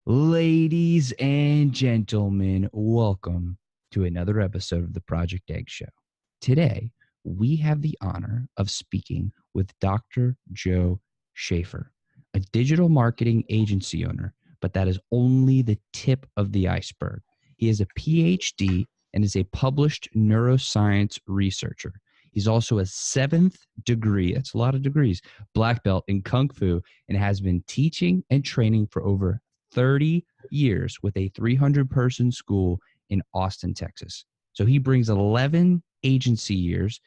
Ladies and gentlemen, welcome to another episode of the Project Egg Show. Today, we have the honor of speaking with Dr. Joe Schaefer, a digital marketing agency owner, but that is only the tip of the iceberg. He has a PhD and is a published neuroscience researcher. He's also a seventh degree, that's a lot of degrees, black belt in Kung Fu, and has been teaching and training for over 30 years with a 300-person school in Austin, Texas. So he brings 11 agency years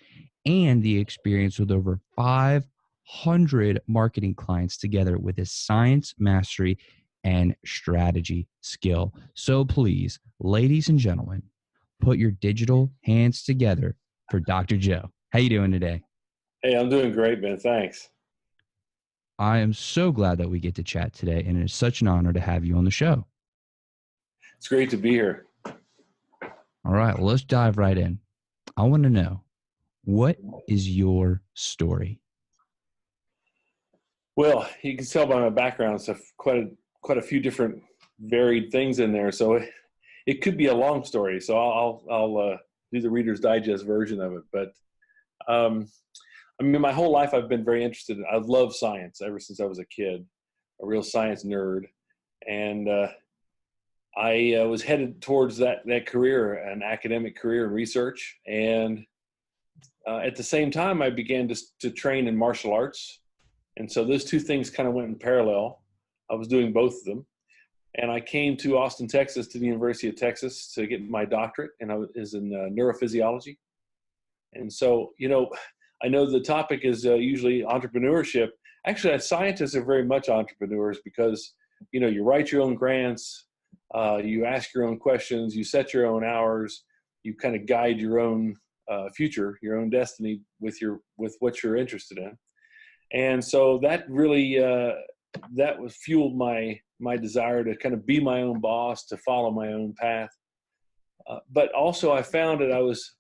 and the experience with over 500 marketing clients together with his science mastery and strategy skill. So please, ladies and gentlemen, put your digital hands together for Dr. Joe. How you doing today? Hey, I'm doing great, Ben. Thanks. I am so glad that we get to chat today, and it is such an honor to have you on the show. It's great to be here. All right, well, let's dive right in. I want to know, what is your story? Well, you can tell by my background, so quite a few different varied things in there. So it could be a long story. So I'll do the Reader's Digest version of it. But I mean, my whole life I've been very interested in. I love science ever since I was a kid, a real science nerd, and I was headed towards that career, an academic career in research. And at the same time, I began to train in martial arts. And so those two things kind of went in parallel. I was doing both of them. And I came to Austin, Texas, to the University of Texas to get my doctorate, and I was in neurophysiology. And so, I know the topic is usually entrepreneurship. Actually, scientists are very much entrepreneurs because, you write your own grants, you ask your own questions, you set your own hours, you kind of guide your own future, your own destiny with what you're interested in. And so that really, that was fueled my desire to kind of be my own boss, to follow my own path. But also I found that I was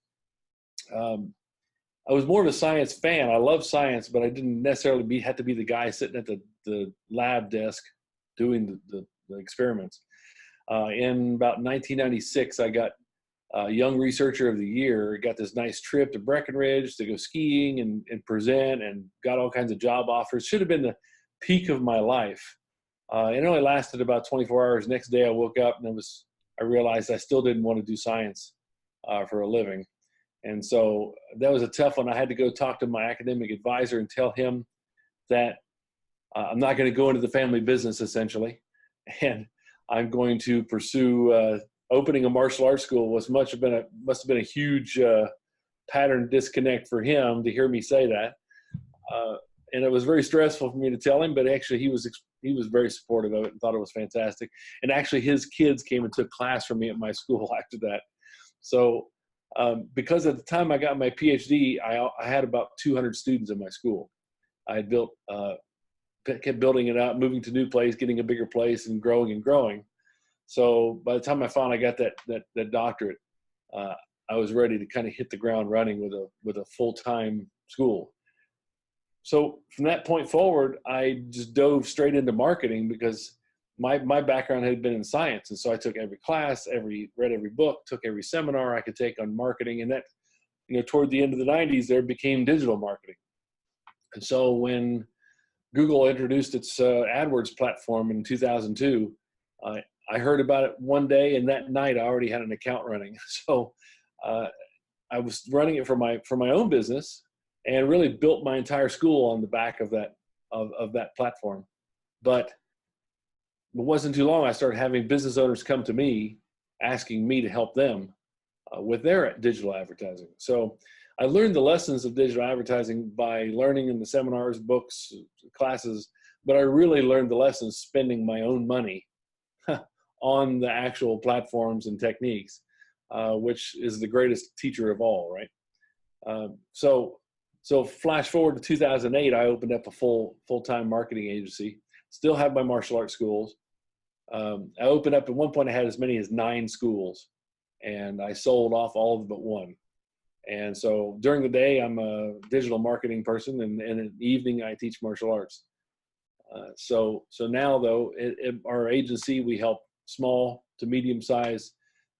more of a science fan. I love science, but I didn't necessarily have to be the guy sitting at the lab desk doing the experiments. In about 1996, I got Young Researcher of the Year. Got this nice trip to Breckenridge to go skiing and present, and got all kinds of job offers. Should have been the peak of my life. It only lasted about 24 hours. Next day I woke up and I realized I still didn't want to do science for a living. And so that was a tough one. I had to go talk to my academic advisor and tell him that I'm not going to go into the family business, essentially. And I'm going to pursue opening a martial arts school. Must have been a huge pattern disconnect for him to hear me say that. And it was very stressful for me to tell him, but actually he was very supportive of it and thought it was fantastic. And actually his kids came and took class from me at my school after that. So because at the time I got my PhD, I had about 200 students in my school. I had kept building it out, moving to new place, getting a bigger place, and growing. So by the time I finally got that doctorate, I was ready to kind of hit the ground running with a full-time school. So from that point forward, I just dove straight into marketing because my background had been in science. And so I took every class, read every book, took every seminar I could take on marketing. And that, toward the end of the 90s, there became digital marketing. And so when Google introduced its AdWords platform in 2002, I heard about it one day, and that night I already had an account running. So I was running it for my own business, and really built my entire school on the back of that platform. But it wasn't too long, I started having business owners come to me asking me to help them with their digital advertising. So I learned the lessons of digital advertising by learning in the seminars, books, classes, but I really learned the lessons spending my own money on the actual platforms and techniques, which is the greatest teacher of all, right? So flash forward to 2008, I opened up a full-time marketing agency, still have my martial arts schools. I opened up, at one point I had as many as 9 schools, and I sold off all of them but one. And so during the day, I'm a digital marketing person, and in the evening, I teach martial arts. So now though, our agency, we help small to medium size,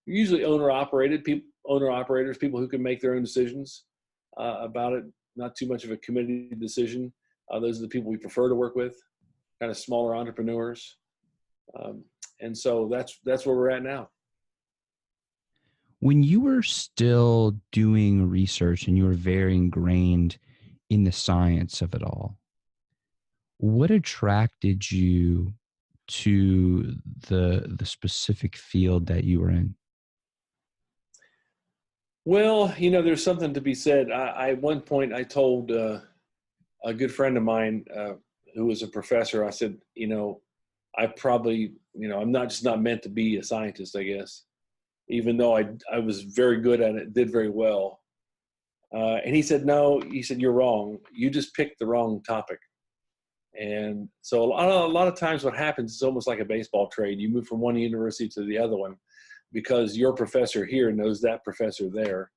usually owner operators, people who can make their own decisions about it. Not too much of a committee decision. Those are the people we prefer to work with, kind of smaller entrepreneurs. And so that's where we're at now. When you were still doing research and you were very ingrained in the science of it all, what attracted you to the specific field that you were in? Well, there's something to be said. At one point I told a good friend of mine who was a professor, I said, I probably, I'm not meant to be a scientist, I guess, even though I was very good at it, did very well. And he said, no, he said, you're wrong. You just picked the wrong topic. And so a lot of times what happens is almost like a baseball trade. You move from one university to the other one because your professor here knows that professor there.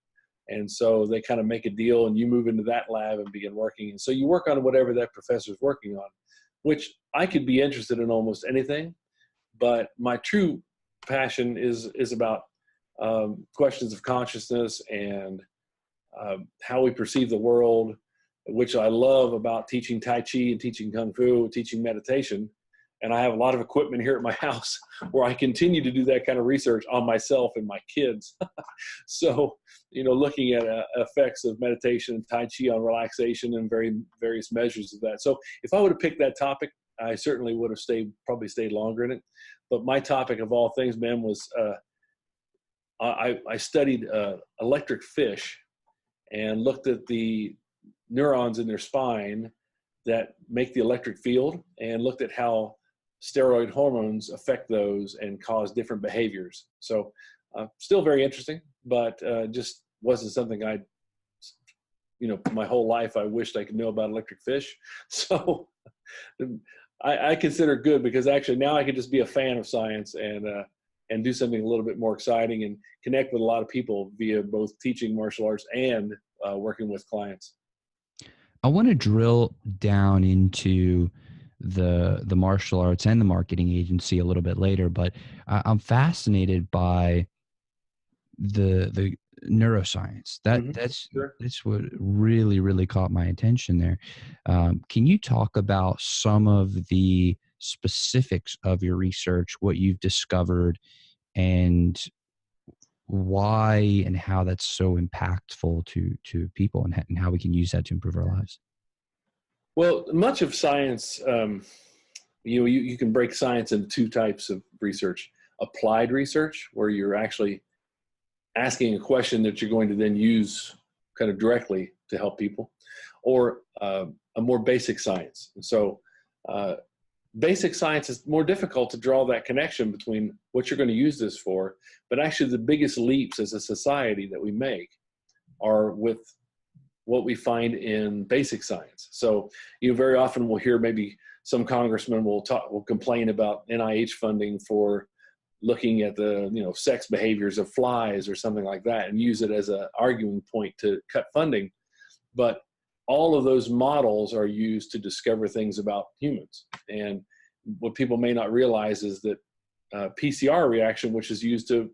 And so they kind of make a deal and you move into that lab and begin working. And so you work on whatever that professor's working on, which I could be interested in almost anything. But my true passion is about questions of consciousness and how we perceive the world, which I love about teaching Tai Chi and teaching Kung Fu, teaching meditation. And I have a lot of equipment here at my house where I continue to do that kind of research on myself and my kids. So, looking at effects of meditation and Tai Chi on relaxation and various measures of that. So if I would have picked that topic, I certainly would have probably stayed longer in it. But my topic of all things, Ben, was I studied electric fish and looked at the neurons in their spine that make the electric field and looked at how steroid hormones affect those and cause different behaviors. So still very interesting, but just wasn't something my whole life I wished I could know about electric fish. So I consider it good because actually now I can just be a fan of science and do something a little bit more exciting and connect with a lot of people via both teaching martial arts and working with clients. I want to drill down into the martial arts and the marketing agency a little bit later, but I'm fascinated by the neuroscience. That's what really caught my attention there. Can you talk about some of the specifics of your research, what you've discovered, and why and how that's so impactful to people and how we can use that to improve our lives? Well, much of science, you can break science into two types of research: applied research, where you're actually asking a question that you're going to then use kind of directly to help people, or a more basic science. And so basic science is more difficult to draw that connection between what you're going to use this for, but actually the biggest leaps as a society that we make are with what we find in basic science. So very often we'll hear maybe some congressman will complain about NIH funding for looking at the sex behaviors of flies or something like that and use it as an arguing point to cut funding. But all of those models are used to discover things about humans. And what people may not realize is that PCR reaction, which is used to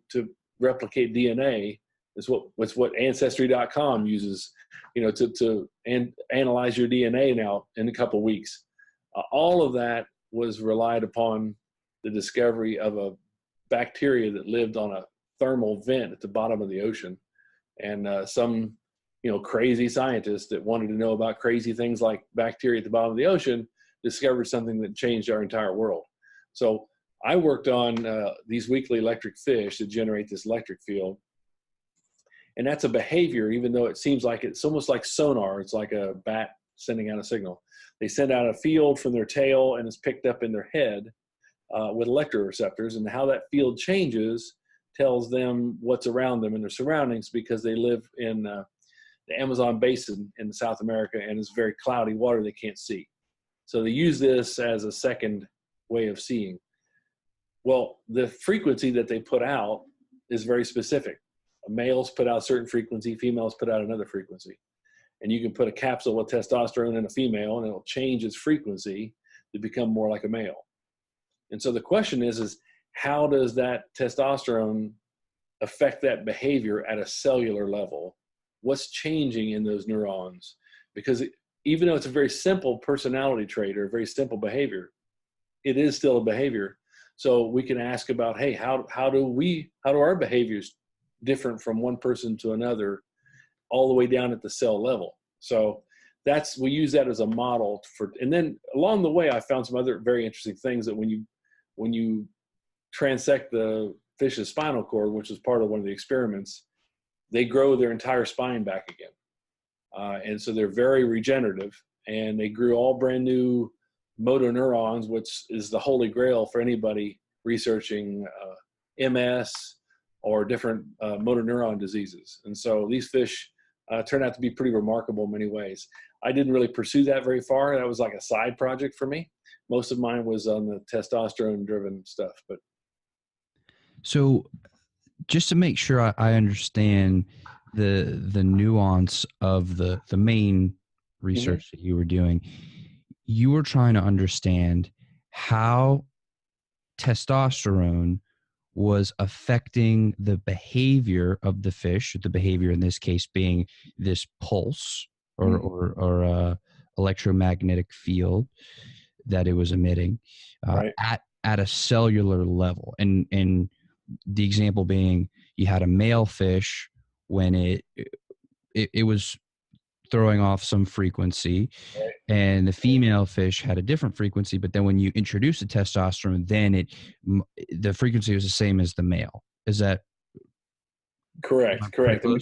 replicate DNA, is what Ancestry.com uses, to analyze your DNA now in a couple of weeks. All of that was relied upon the discovery of a bacteria that lived on a thermal vent at the bottom of the ocean. And some crazy scientists that wanted to know about crazy things like bacteria at the bottom of the ocean discovered something that changed our entire world. So I worked on these weekly electric fish that generate this electric field. And that's a behavior, even though it seems like it's almost like sonar. It's like a bat sending out a signal. They send out a field from their tail and it's picked up in their head with electroreceptors, and how that field changes tells them what's around them in their surroundings, because they live in the Amazon basin in South America, and it's very cloudy water they can't see. So they use this as a second way of seeing. Well, the frequency that they put out is very specific. Males put out a certain frequency, females put out another frequency. And you can put a capsule with testosterone in a female and it'll change its frequency to become more like a male. And so the question is how does that testosterone affect that behavior at a cellular level? What's changing in those neurons? Because even though it's a very simple personality trait or a very simple behavior, it is still a behavior. So we can ask about, hey, how do our behaviors different from one person to another, all the way down at the cell level? So we use that as a model for, and then along the way, I found some other very interesting things that when you transect the fish's spinal cord, which is part of one of the experiments, they grow their entire spine back again. And so they're very regenerative, and they grew all brand new motor neurons, which is the holy grail for anybody researching MS or different motor neuron diseases. And so these fish turned out to be pretty remarkable in many ways. I didn't really pursue that very far. That was like a side project for me. Most of mine was on the testosterone driven stuff. But so just to make sure I understand the nuance of the main research that you were doing, you were trying to understand how testosterone was affecting the behavior of the fish, the behavior in this case being this pulse or electromagnetic field that it was emitting right. at a cellular level. And the example being, you had a male fish when it was throwing off some frequency, Right. and the female fish had a different frequency. But then when you introduce the testosterone, then the frequency was the same as the male. Is that correct? And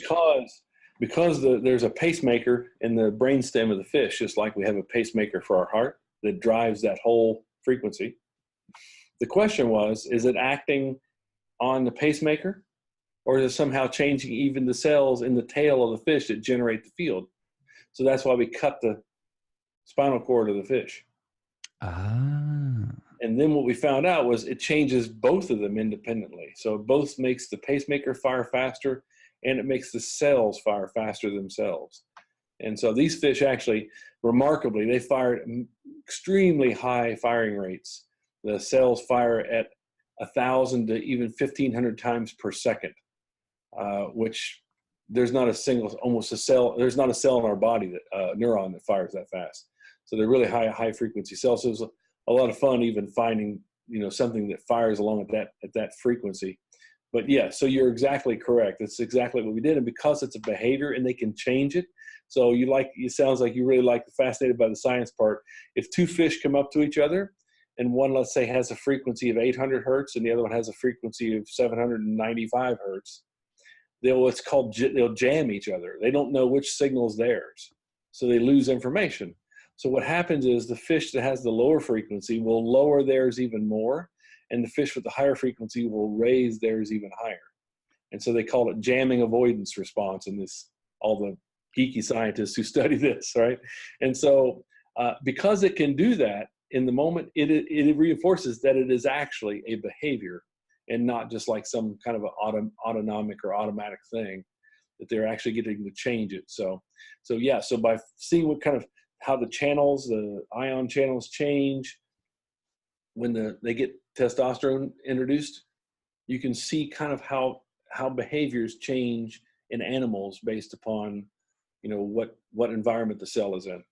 because there's a pacemaker in the brainstem of the fish, just like we have a pacemaker for our heart that drives that whole frequency. The question was, is it acting on the pacemaker, or is it somehow changing even the cells in the tail of the fish that generate the field? So that's why we cut the spinal cord of the fish. And then what we found out was it changes both of them independently. So it both makes the pacemaker fire faster, and it makes the cells fire faster themselves. And so these fish actually, remarkably, they fired extremely high firing rates. The cells fire at 1,000 to even 1,500 times per second, which there's not a single, almost a cell, there's not a cell in our body that neuron that fires that fast. So they're really high frequency cells. So it was a lot of fun even finding, something that fires along at that frequency. But yeah, so you're exactly correct. That's exactly what we did. And because it's a behavior and they can change it. So it sounds like you really fascinated by the science part. If two fish come up to each other, and one, let's say, has a frequency of 800 hertz and the other one has a frequency of 795 hertz, they'll jam each other. They don't know which signal is theirs. So they lose information. So what happens is the fish that has the lower frequency will lower theirs even more, and the fish with the higher frequency will raise theirs even higher. And so they call it jamming avoidance response in all the geeky scientists who study this, right? And so because it can do that, in the moment, it reinforces that it is actually a behavior and not just like some kind of an autonomic or automatic thing, that they're actually getting to change it. So by seeing how the ion channels change when they get testosterone introduced, you can see kind of how behaviors change in animals based upon, what environment the cell is in.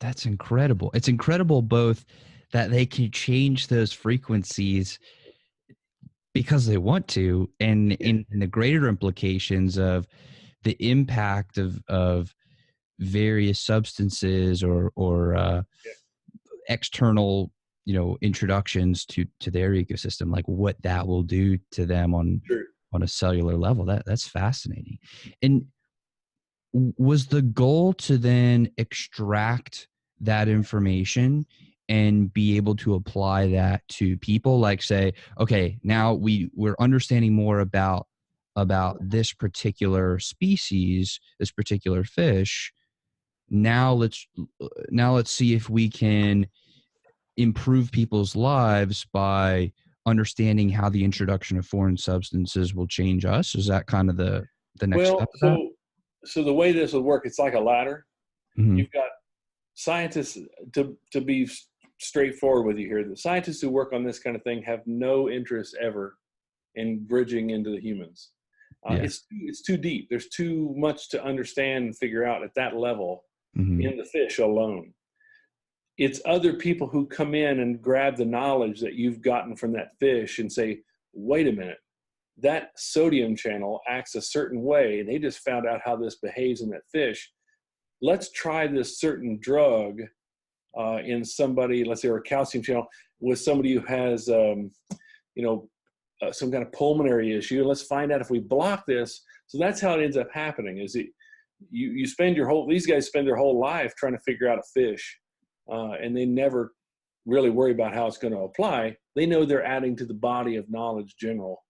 That's incredible. It's incredible both that they can change those frequencies because they want to, and in the greater implications of the impact of various substances or external, introductions to their ecosystem, like what that will do to them on a cellular level. That's fascinating. And was the goal to then extract that information and be able to apply that to people? Like, say, okay, now we're understanding more about this particular species, this particular fish. Now let's see if we can improve people's lives by understanding how the introduction of foreign substances will change us. Is that kind of the next step of that? So the way this would work, it's like a ladder. Mm-hmm. You've got scientists to be straightforward with you here. The scientists who work on this kind of thing have no interest ever in bridging into the humans. Yeah. It's too deep. There's too much to understand and figure out at that level Mm-hmm. in the fish alone. It's other people who come in and grab the knowledge that you've gotten from that fish and say, wait a minute, that sodium channel acts a certain way. They just found out how this behaves in that fish. Let's try this certain drug in somebody, let's say, or a calcium channel with somebody who has, some kind of pulmonary issue. Let's find out if we block this. So that's how it ends up happening. You spend these guys spend their whole life trying to figure out a fish, and they never really worry about how it's going to apply. They know they're adding to the body of knowledge general,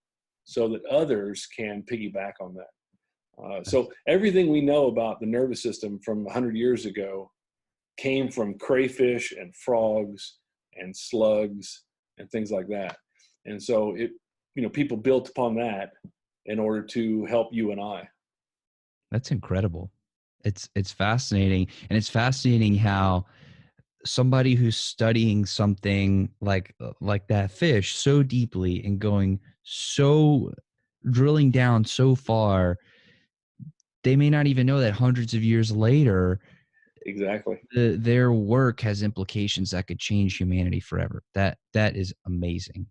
so that others can piggyback on that. So everything we know about the nervous system from 100 years ago came from crayfish and frogs and slugs and things like that. And so people built upon that in order to help you and I. That's incredible. It's fascinating. And it's fascinating how somebody who's studying something like that fish so deeply and drilling down so far, they may not even know that hundreds of years later, exactly, their work has implications that could change humanity forever. That is amazing.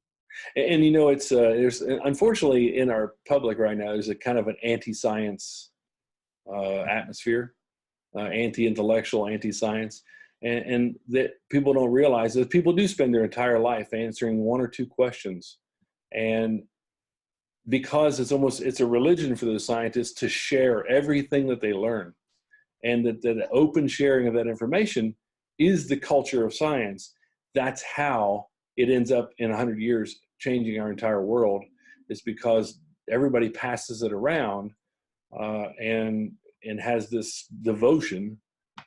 And it's there's, unfortunately, in our public right now, there's a kind of an anti-science atmosphere, anti-intellectual, anti-science, and that people don't realize that people do spend their entire life answering one or two questions, and because it's a religion for those scientists to share everything that they learn, and that the open sharing of that information is the culture of science. That's how it ends up in 100 years changing our entire world, is because everybody passes it around and has this devotion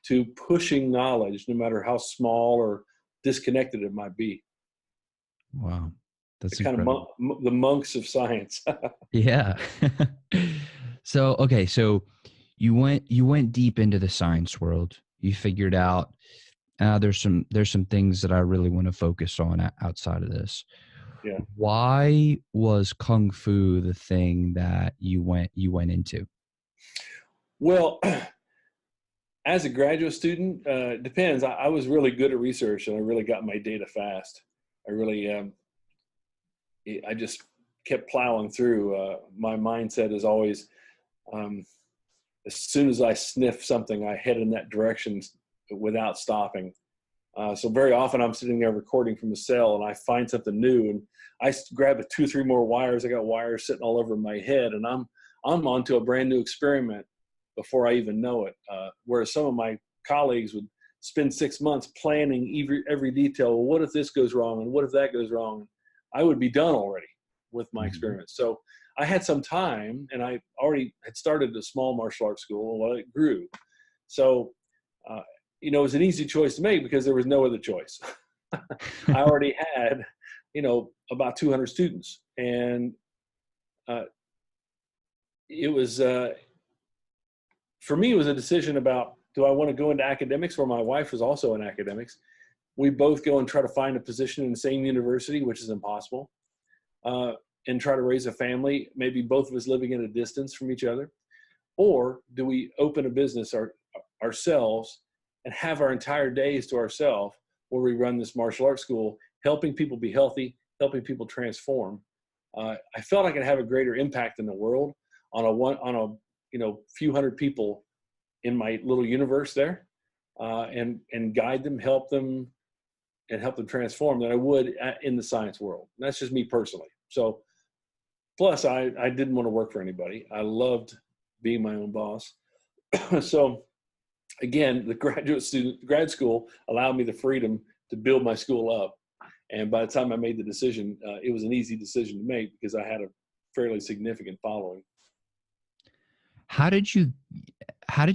to pushing knowledge, no matter how small or disconnected it might be. Wow. That's the kind incredible. of the monks of science. Yeah. So you went deep into the science world. You figured out there's some things that I really want to focus on outside of this. Yeah. Why was Kung Fu the thing that you went into? Well, as a graduate student, depends. I was really good at research, and I really got my data fast. I just kept plowing through. My mindset is always, as soon as I sniff something, I head in that direction without stopping. So very often I'm sitting there recording from a cell, and I find something new, and I grab 2 or 3 more wires. I got wires sitting all over my head, and I'm onto a brand new experiment before I even know it. Whereas some of my colleagues would spend 6 months planning every detail. Well, what if this goes wrong, and what if that goes wrong? I would be done already with my experiments. So I had some time, and I already had started a small martial arts school. Well, it grew. So, it was an easy choice to make because there was no other choice. I already had, about 200 students. And it was, for me, it was a decision about, do I want to go into academics, where my wife was also in academics? We both go and try to find a position in the same university, which is impossible, and try to raise a family, maybe both of us living at a distance from each other. Or do we open a business ourselves and have our entire days to ourselves, where we run this martial arts school, helping people be healthy, helping people transform? I felt I could have a greater impact in the world on a few hundred people in my little universe there, and guide them, help them transform, than I would in the science world. And that's just me personally. So, plus I didn't want to work for anybody. I loved being my own boss. So, again, the grad school allowed me the freedom to build my school up. And by the time I made the decision, it was an easy decision to make because I had a fairly significant following. How did you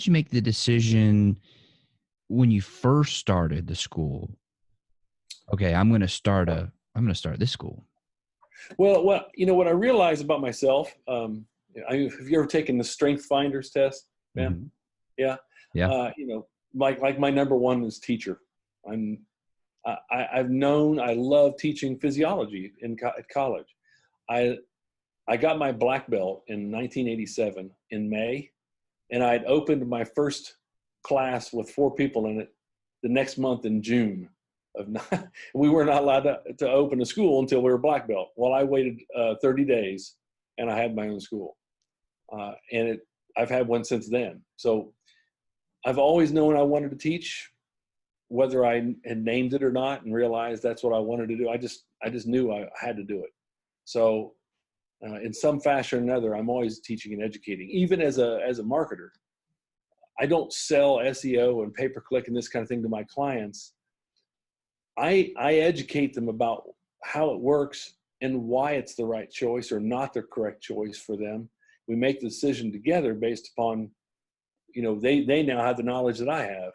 make the decision when you first started the school? Okay, I'm going to start this school. Well, what I realized about myself, have you ever taken the Strength Finders test, man? Mm-hmm. Yeah. Yeah. Like my number one is teacher. I've known, I love teaching physiology at college. I got my black belt in 1987 in May, and I had opened my first class with 4 people in it the next month in June. We were not allowed to open a school until we were black belt. Well, I waited 30 days, and I had my own school. I've had one since then. So I've always known I wanted to teach, whether I had named it or not, and realized that's what I wanted to do. I just knew I had to do it. So in some fashion or another, I'm always teaching and educating, even as a marketer. I don't sell SEO and pay-per-click and this kind of thing to my clients. I educate them about how it works and why it's the right choice or not the correct choice for them. We make the decision together based upon, they now have the knowledge that I have.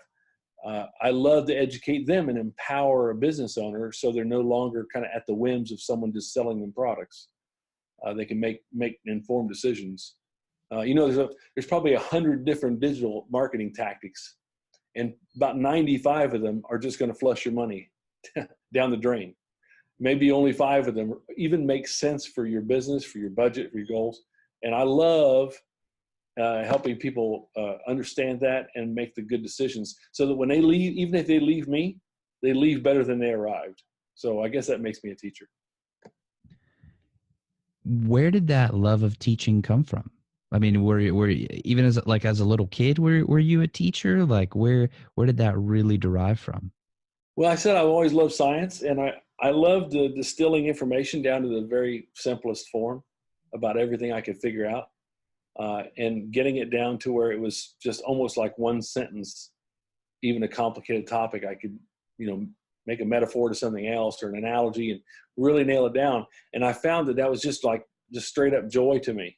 I love to educate them and empower a business owner so they're no longer kind of at the whims of someone just selling them products. They can make informed decisions. There's probably 100 different digital marketing tactics, and about 95 of them are just going to flush your money down the drain. Maybe only 5 of them even make sense for your business, for your budget, for your goals. And I love helping people understand that and make the good decisions so that when they leave, even if they leave me, they leave better than they arrived. So I guess that makes me a teacher. Where did that love of teaching come from? I mean, were you even as a little kid, were you a teacher? Like where did that really derive from? Well, I said I've always loved science, and I loved distilling information down to the very simplest form about everything I could figure out, and getting it down to where it was just almost like one sentence. Even a complicated topic, I could, make a metaphor to something else or an analogy and really nail it down. And I found that was just straight up joy to me.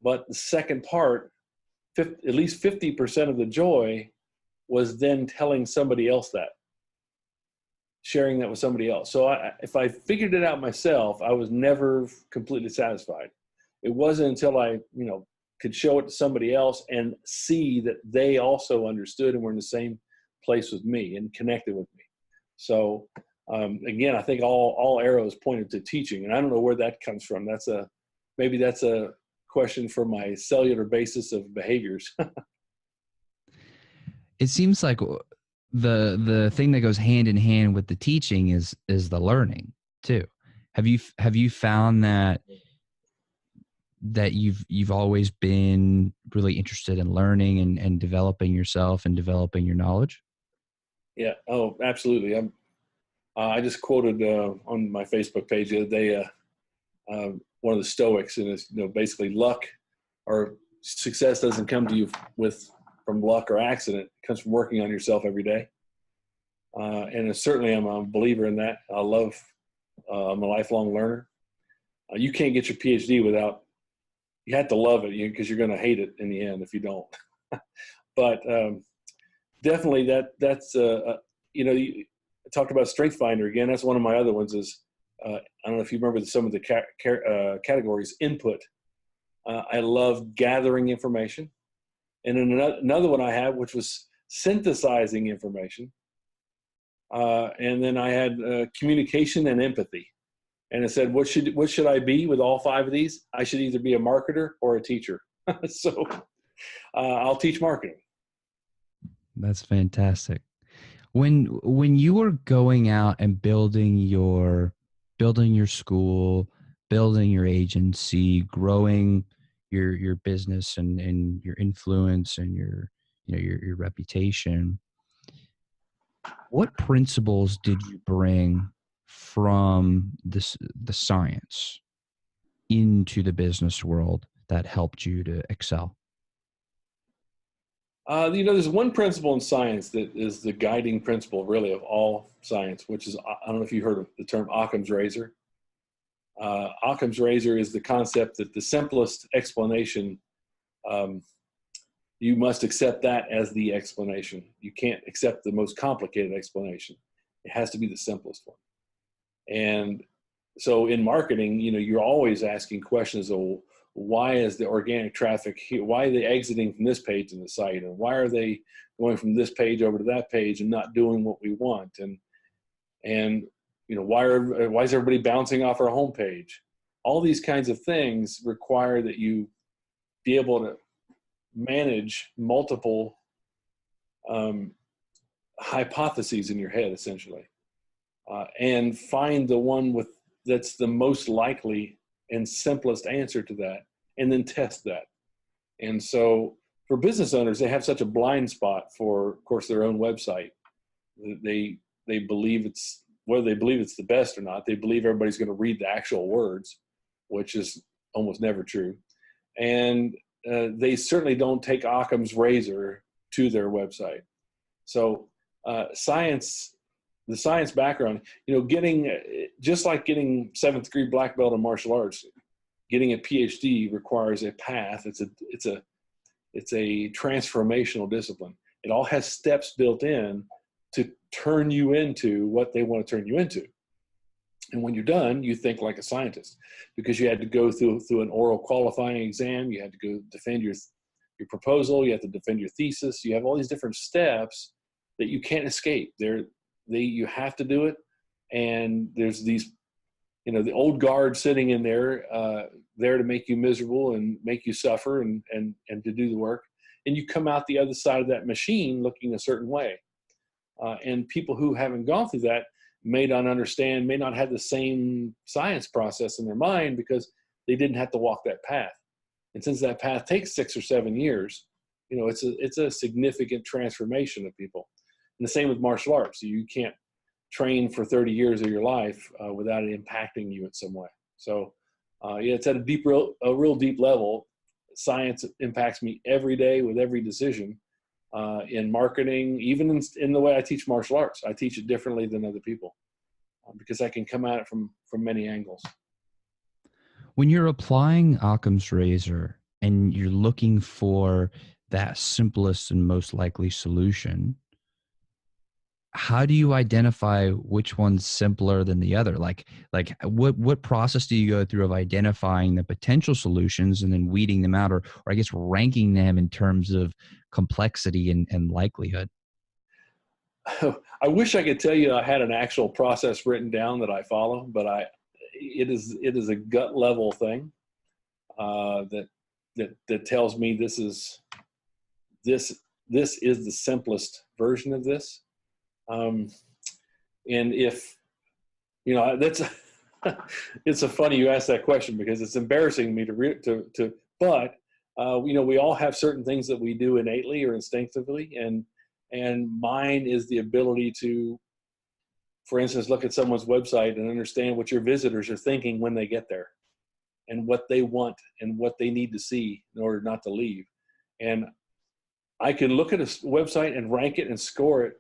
But the second part, at least 50% of the joy was then telling somebody else that, sharing that with somebody else. So if I figured it out myself, I was never completely satisfied. It wasn't until I, could show it to somebody else and see that they also understood and were in the same place with me and connected with me. So again, I think all arrows pointed to teaching, and I don't know where that comes from. Maybe that's a question for my cellular basis of behaviors. It seems like the thing that goes hand in hand with the teaching is the learning too. Have you found that you've always been really interested in learning and developing yourself and developing your knowledge? Yeah. Oh, absolutely. I just quoted on my Facebook page the other day one of the Stoics, and it's basically luck or success doesn't come to you from luck or accident. It comes from working on yourself every day. And certainly I'm a believer in that. I'm a lifelong learner. You can't get your PhD without, you have to love it because you're going to hate it in the end if you don't. But definitely that's you talked about Strength Finder again. That's one of my other ones is, I don't know if you remember some of the categories. Input. I love gathering information. And then another one I have, which was synthesizing information. And then I had communication and empathy. And it said, what should I be with all 5 of these? I should either be a marketer or a teacher. So I'll teach marketing. That's fantastic. When you were going out and building your school, building your agency, growing your business and your influence and your reputation, what principles did you bring from the science into the business world that helped you to excel? There's one principle in science that is the guiding principle, really, of all science, which is, I don't know if you heard of the term Occam's razor. Occam's razor is the concept that the simplest explanation, you must accept that as the explanation. You can't accept the most complicated explanation. It has to be the simplest one. And so in marketing, you're always asking questions of, why is the organic traffic here? Why are they exiting from this page in the site? And why are they going from this page over to that page and not doing what we want? And, why is everybody bouncing off our homepage? All these kinds of things require that you be able to manage multiple hypotheses in your head, essentially, and find the one that's the most likely and simplest answer to that, and then test that. And so for business owners, they have such a blind spot for, of course, their own website. They believe whether they believe it's the best or not, they believe everybody's going to read the actual words, which is almost never true. And they certainly don't take Occam's razor to their website. So the science background, just like getting 7th degree black belt in martial arts, getting a PhD requires a path. It's a transformational discipline. It all has steps built in to turn you into what they want to turn you into. And when you're done, you think like a scientist, because you had to go through an oral qualifying exam. You had to go defend your proposal. You have to defend your thesis. You have all these different steps that you can't escape. You have to do it. And there's these, the old guard sitting in there to make you miserable and make you suffer and to do the work. And you come out the other side of that machine looking a certain way. And people who haven't gone through that may not understand, may not have the same science process in their mind because they didn't have to walk that path. And since that path takes 6 or 7 years, it's a significant transformation of people. And the same with martial arts. You can't train for 30 years of your life without it impacting you in some way. So it's at a real deep level. Science impacts me every day with every decision. In marketing, even in the way I teach martial arts. I teach it differently than other people because I can come at it from many angles. When you're applying Occam's razor and you're looking for that simplest and most likely solution, how do you identify which one's simpler than the other? Like what process do you go through of identifying the potential solutions and then weeding them out, or I guess ranking them in terms of complexity and likelihood? I wish I could tell you I had an actual process written down that I follow, but it is a gut level thing that tells me this is the simplest version of this. And if that's it's a funny you ask that question because it's embarrassing me but we all have certain things that we do innately or instinctively, and mine is the ability to, for instance, look at someone's website and understand what your visitors are thinking when they get there and what they want and what they need to see in order not to leave. And I can look at a website and rank it and score it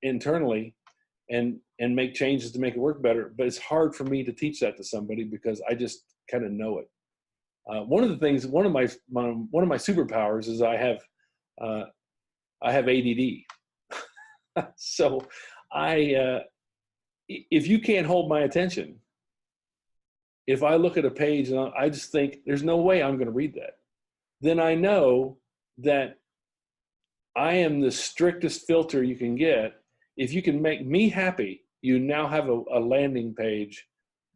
internally and make changes to make it work better. But it's hard for me to teach that to somebody because I just kind of know it. One of my superpowers is I have ADD. So if you can't hold my attention, if I look at a page and I just think there's no way I'm going to read that, then I know that I am the strictest filter you can get. If you can make me happy, you now have a landing page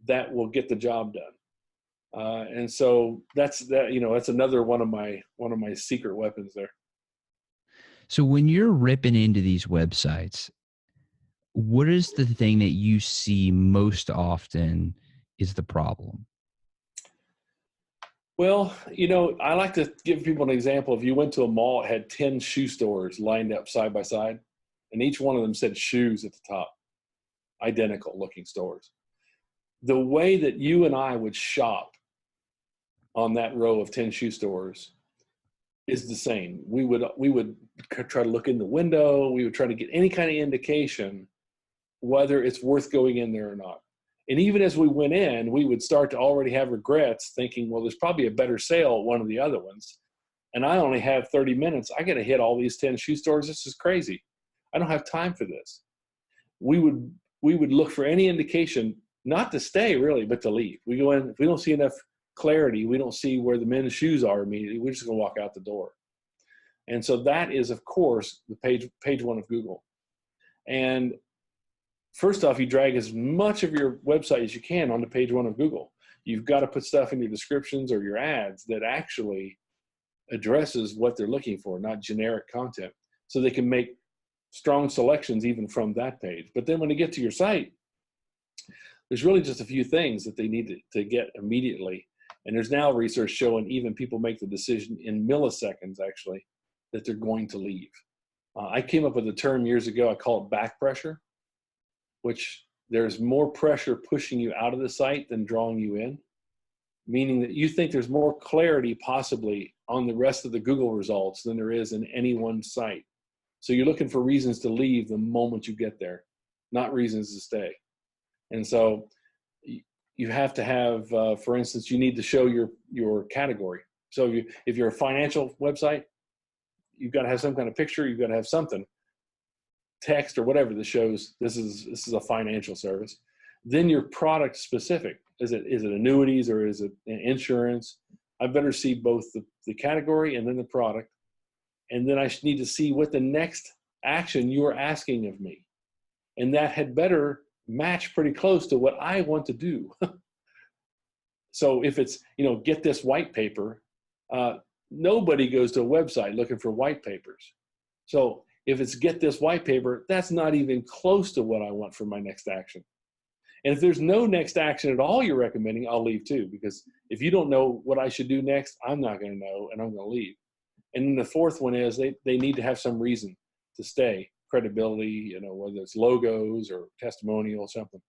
that will get the job done. And so that's another one of my secret weapons there. So when you're ripping into these websites, what is the thing that you see most often is the problem? Well, I like to give people an example. If you went to a mall, it had 10 shoe stores lined up side by side, and each one of them said shoes at the top, identical looking stores. The way that you and I would shop on that row of 10 shoe stores is the same. We would try to look in the window. We would try to get any kind of indication whether it's worth going in there or not. And even as we went in, we would start to already have regrets thinking, well, there's probably a better sale at one of the other ones. And I only have 30 minutes. I got to hit all these 10 shoe stores. This is crazy. I don't have time for this. We would look for any indication, not to stay really, but to leave. We go in, if we don't see enough clarity, we don't see where the men's shoes are immediately, we're just going to walk out the door. And so that is, of course, the page one of Google. And first off, you drag as much of your website as you can onto page one of Google. You've got to put stuff in your descriptions or your ads that actually addresses what they're looking for, not generic content, so they can make strong selections even from that page. But then when they get to your site, there's really just a few things that they need to get immediately. And there's now research showing even people make the decision in milliseconds, actually, that they're going to leave. I came up with a term years ago, I call it back pressure, which there's more pressure pushing you out of the site than drawing you in, meaning that you think there's more clarity possibly on the rest of the Google results than there is in any one site. So you're looking for reasons to leave the moment you get there, not reasons to stay. And so you have to have, for instance, you need to show your category. So if you're a financial website, you've got to have some kind of picture, you've got to have something, text or whatever that shows this is a financial service. Then you're product specific. Is it annuities or is it insurance? I better see both the category and then the product. And then I need to see what the next action you are asking of me. And that had better match pretty close to what I want to do. So if it's, get this white paper, nobody goes to a website looking for white papers. So if it's get this white paper, that's not even close to what I want for my next action. And if there's no next action at all you're recommending, I'll leave too, because if you don't know what I should do next, I'm not going to know and I'm going to leave. And then the fourth one is they need to have some reason to stay, credibility, whether it's logos or testimonial or something.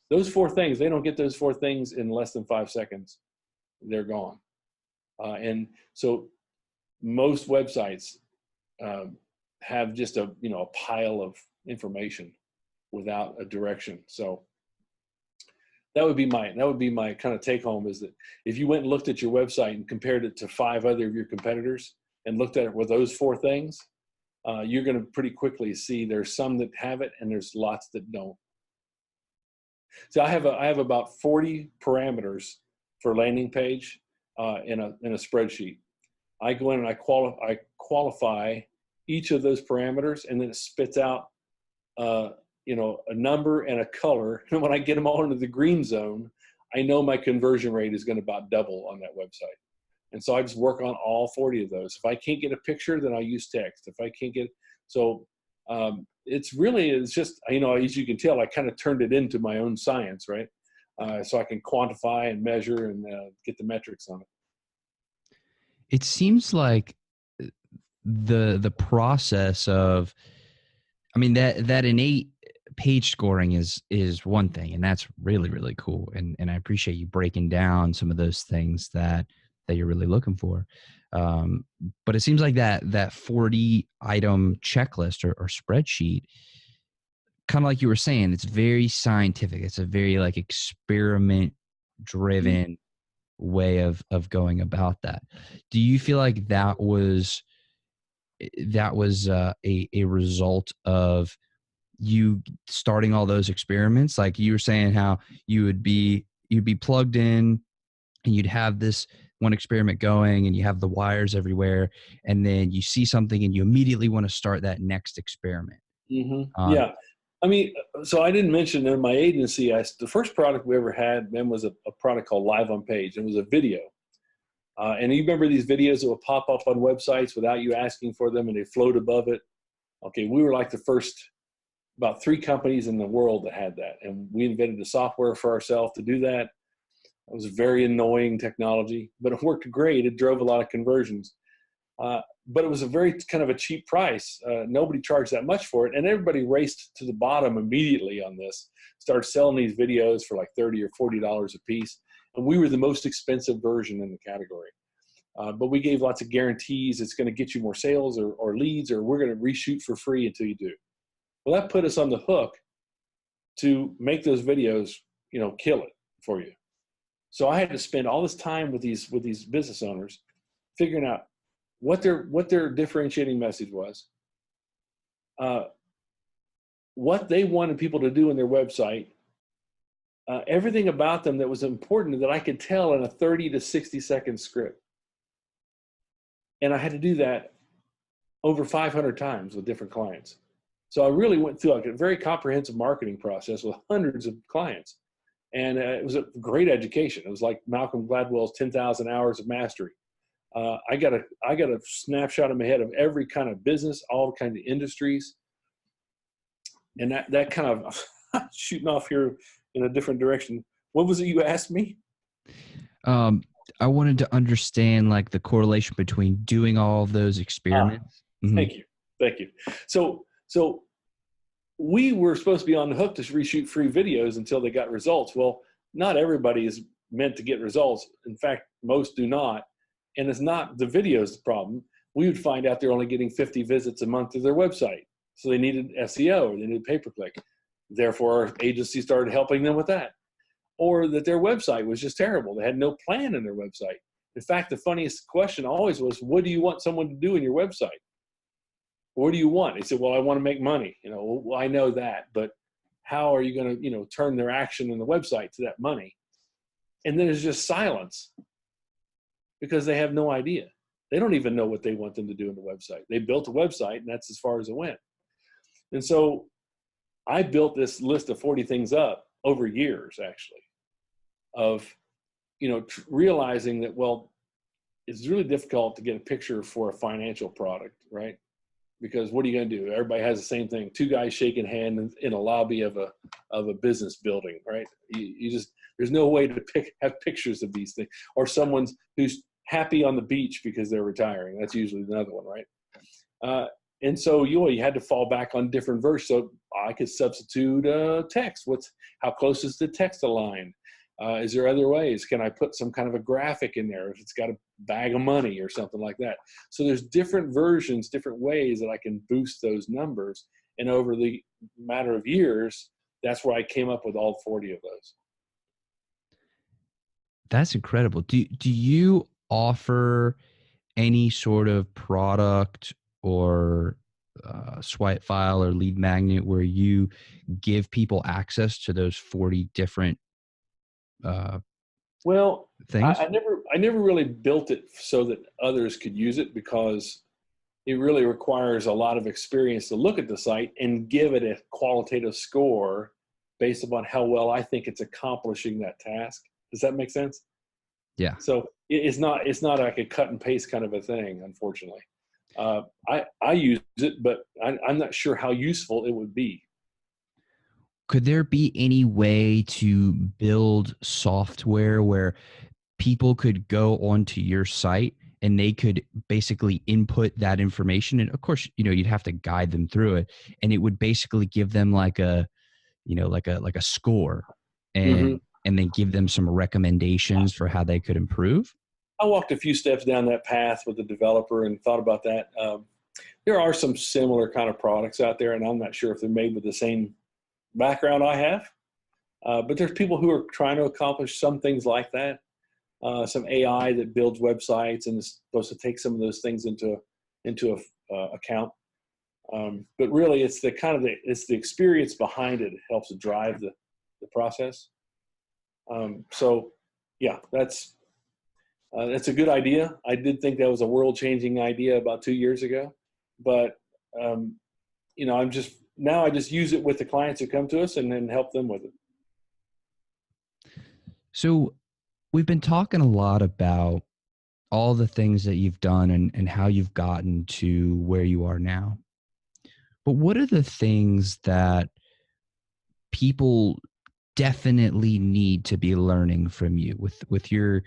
Those four things, they don't get those four things in less than 5 seconds. They're gone. And so most websites have just a pile of information without a direction. So that would be my kind of take home, is that if you went and looked at your website and compared it to 5 other of your competitors and looked at it with those 4 things, you're going to pretty quickly see there's some that have it and there's lots that don't. So I have about 40 parameters for landing page in a spreadsheet. I go in and I qualify each of those parameters, and then it spits out a number and a color. And when I get them all into the green zone, I know my conversion rate is going to about double on that website. And so I just work on all 40 of those. If I can't get a picture, then I use text. If I can't get, it's just, as you can tell, I kind of turned it into my own science, right? So I can quantify and measure and get the metrics on it. It seems like the process of, that innate page scoring is one thing, and that's really, really cool. And I appreciate you breaking down some of those things that you're really looking for. But it seems like that 40 item checklist or spreadsheet, kind of like you were saying, it's very scientific. It's a very experiment driven way of going about that. Do you feel like that was a result of you starting all those experiments? Like you were saying, how you'd be plugged in and you'd have this one experiment going and you have the wires everywhere, and then you see something and you immediately want to start that next experiment. Mm-hmm. Yeah. So I didn't mention in my agency, the first product we ever had then was a product called Live on Page. It was a video. And you remember these videos that would pop up on websites without you asking for them and they float above it? Okay, we were like the first about 3 companies in the world that had that. And we invented the software for ourselves to do that. It was a very annoying technology, but it worked great. It drove a lot of conversions. But it was a very kind of a cheap price. Nobody charged that much for it. And everybody raced to the bottom immediately on this, started selling these videos for like $30 or $40 a piece. And we were the most expensive version in the category. But we gave lots of guarantees. It's going to get you more sales or leads, or we're going to reshoot for free until you do. Well, that put us on the hook to make those videos, kill it for you. So I had to spend all this time with these business owners figuring out what their differentiating message was, what they wanted people to do in their website, everything about them that was important that I could tell in a 30 to 60 second script. And I had to do that over 500 times with different clients. So I really went through like a very comprehensive marketing process with hundreds of clients. And it was a great education. It was like Malcolm Gladwell's 10,000 hours of mastery. I got a snapshot in my head of every kind of business, all kinds of industries. And that kind of shooting off here in a different direction. What was it you asked me? I wanted to understand like the correlation between doing all of those experiments. Thank you. Thank you. So we were supposed to be on the hook to reshoot free videos until they got results. Well, not everybody is meant to get results. In fact, most do not. And it's not the videos the problem. We would find out they're only getting 50 visits a month to their website. So they needed SEO, or they needed pay-per-click. Therefore, our agency started helping them with that. Or that their website was just terrible. They had no plan in their website. In fact, the funniest question always was, what do you want someone to do in your website? What do you want? They said, well, I want to make money. Well, I know that, but how are you going to, turn their action in the website to that money? And then there's just silence because they have no idea. They don't even know what they want them to do in the website. They built a website and that's as far as it went. And so I built this list of 40 things up over years, actually, of, realizing that, well, it's really difficult to get a picture for a financial product, right? Because what are you going to do? Everybody has the same thing. Two guys shaking hands in a lobby of a business building, right? You just, there's no way to have pictures of these things. Or someone who's happy on the beach because they're retiring. That's usually another one, right? And so you had to fall back on different versions. So I could substitute text. How close is the text aligned? Is there other ways? Can I put some kind of a graphic in there if it's got a bag of money or something like that? So there's different versions, different ways that I can boost those numbers. And over the matter of years, that's where I came up with all 40 of those. That's incredible. Do you offer any sort of product or swipe file or lead magnet where you give people access to those 40 different well, things? I never really built it so that others could use it because it really requires a lot of experience to look at the site and give it a qualitative score based upon how well I think it's accomplishing that task. Does that make sense? Yeah. So it's not like a cut and paste kind of a thing, unfortunately. I use it, but I'm not sure how useful it would be. Could there be any way to build software where people could go onto your site and they could basically input that information? And of course, you'd have to guide them through it, and it would basically give them like a score and then give them some recommendations for how they could improve. I walked a few steps down that path with the developer and thought about that. There are some similar kind of products out there, and I'm not sure if they're made with the same background I have. But there's people who are trying to accomplish some things like that. Some AI that builds websites and is supposed to take some of those things into account. But really, it's the experience behind it that helps to drive the process. So, yeah, that's a good idea. I did think that was a world-changing idea about 2 years ago, but I just use it with the clients who come to us and then help them with it. So we've been talking a lot about all the things that you've done and how you've gotten to where you are now. But what are the things that people definitely need to be learning from you with your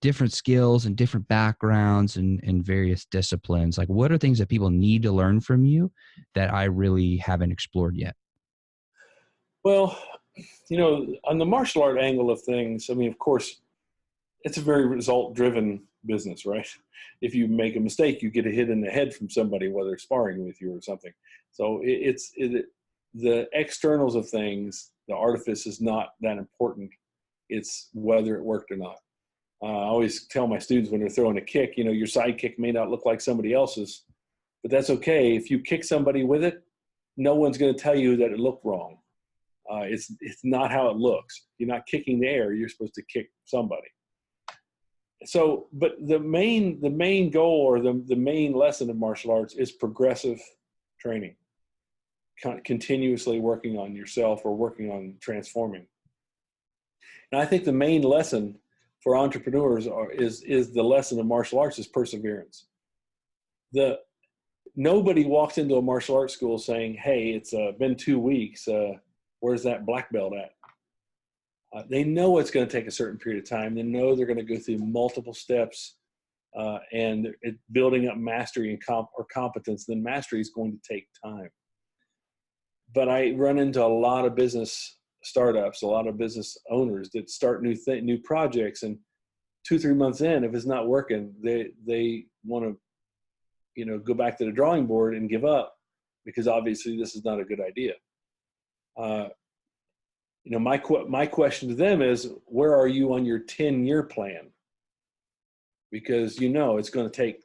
different skills and different backgrounds and various disciplines? Like, what are things that people need to learn from you that I really haven't explored yet? Well, on the martial art angle of things, I mean, of course, it's a very result-driven business, right? If you make a mistake, you get a hit in the head from somebody, whether sparring with you or something. So the externals of things, the artifice is not that important. It's whether it worked or not. I always tell my students when they're throwing a kick, your side kick may not look like somebody else's, but that's okay. If you kick somebody with it, no one's going to tell you that it looked wrong. It's not how it looks. You're not kicking the air. You're supposed to kick somebody. So, but the main goal or the main lesson of martial arts is progressive training. continuously working on yourself or working on transforming. And I think the main lesson for entrepreneurs is the lesson of martial arts is perseverance. Nobody walks into a martial arts school saying, hey, it's been 2 weeks. Where's that black belt at? They know it's going to take a certain period of time. They know they're going to go through multiple steps and building up mastery and competence. Then mastery is going to take time. But I run into a lot of business startups, a lot of business owners that start new projects, and 2-3 months in, if it's not working, they want to go back to the drawing board and give up, because obviously this is not a good idea. My question to them is, where are you on your 10-year plan? Because it's going to take,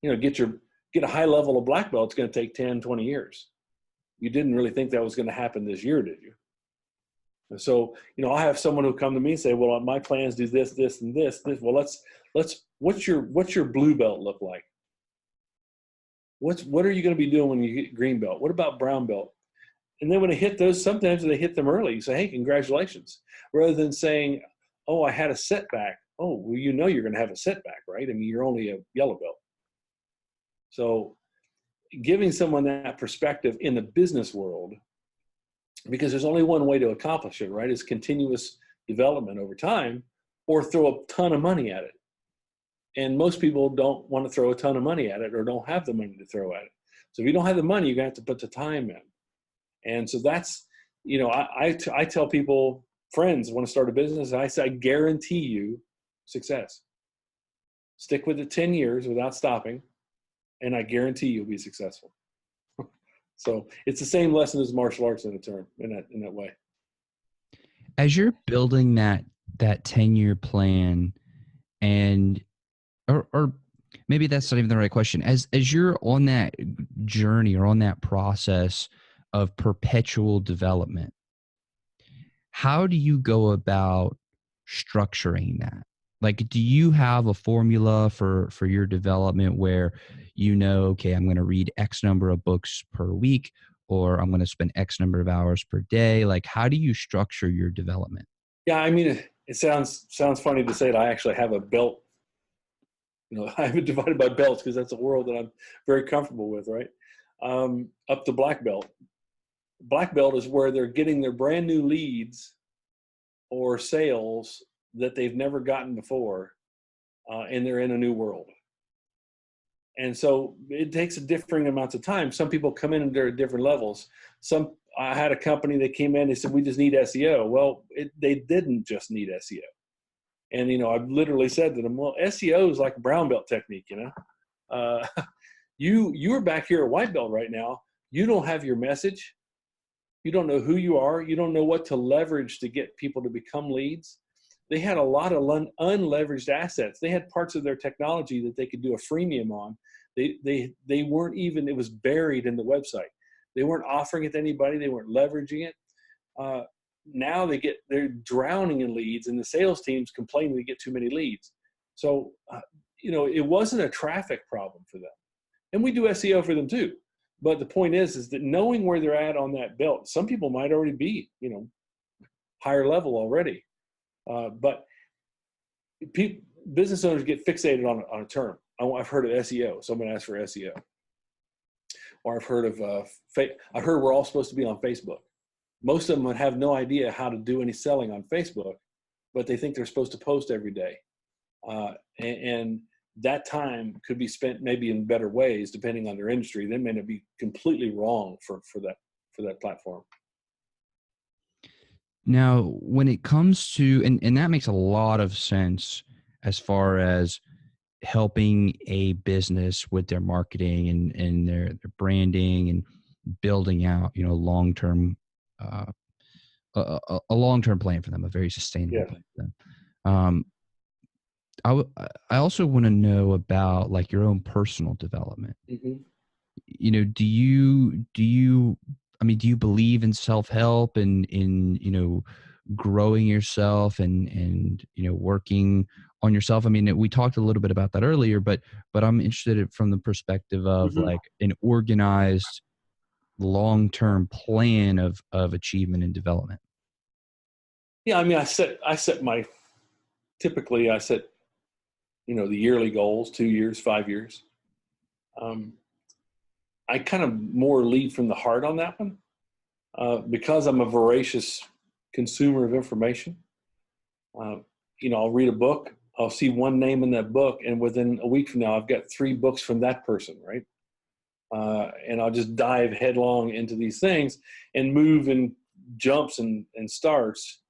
get a high level of black belt, it's going to take 10, 20 years. You didn't really think that was going to happen this year, did you? And so, I'll have someone who come to me and say, well, my plans do this, this, and this. Well, what's your blue belt look like? What are you going to be doing when you get green belt? What about brown belt? And then when they hit those, sometimes they hit them early. You say, hey, congratulations. Rather than saying, oh, I had a setback. Oh, well, you're going to have a setback, right? I mean, you're only a yellow belt. So giving someone that perspective in the business world, because there's only one way to accomplish it, right? Is continuous development over time, or throw a ton of money at it. And most people don't want to throw a ton of money at it, or don't have the money to throw at it. So if you don't have the money, you're going to have to put the time in. And so that's, I tell people, friends want to start a business, and I say, I guarantee you success. Stick with it 10 years without stopping, and I guarantee you'll be successful. So it's the same lesson as martial arts in that way. As you're building that 10-year plan, and or maybe that's not even the right question. As you're on that journey or on that process of perpetual development, how do you go about structuring that? Like, do you have a formula for your development where okay, I'm going to read X number of books per week, or I'm going to spend X number of hours per day? Like, how do you structure your development? Yeah, I mean, it sounds funny to say that I actually have a belt. I have it divided by belts because that's a world that I'm very comfortable with, right? Up to black belt. Black belt is where they're getting their brand new leads or sales that they've never gotten before, and they're in a new world. And so it takes a differing amounts of time. Some people come in and they're at different levels. I had a company that came in, they said, we just need SEO. Well, they didn't just need SEO. And, I've literally said to them, well, SEO is like a brown belt technique, you're back here at white belt right now. You don't have your message. You don't know who you are. You don't know what to leverage to get people to become leads. They had a lot of unleveraged assets. They had parts of their technology that they could do a freemium on. They weren't even, it was buried in the website. They weren't offering it to anybody. They weren't leveraging it. Now they're drowning in leads, and the sales teams complain they get too many leads. So, it wasn't a traffic problem for them. And we do SEO for them too. But the point is that knowing where they're at on that belt, some people might already be, higher level already. But business owners get fixated on a term. I've heard of SEO. Someone asked for SEO. Or I've heard of, I heard we're all supposed to be on Facebook. Most of them would have no idea how to do any selling on Facebook, but they think they're supposed to post every day. And that time could be spent maybe in better ways, depending on their industry. They may not be completely wrong for that platform. Now, when it comes to, and that makes a lot of sense as far as helping a business with their marketing and their branding and building out, long-term, a long-term plan for them, a very sustainable plan for them. I also want to know about like your own personal development. Mm-hmm. Do you believe in self-help and in growing yourself and working on yourself? I mean, we talked a little bit about that earlier, but I'm interested from the perspective of mm-hmm. like an organized long-term plan of achievement and development? Yeah, I mean, typically I set, the yearly goals, 2 years, 5 years. I kind of more lead from the heart on that one, because I'm a voracious consumer of information. I'll read a book, I'll see one name in that book, and within a week from now, I've got 3 books from that person, right? And I'll just dive headlong into these things and move in jumps and starts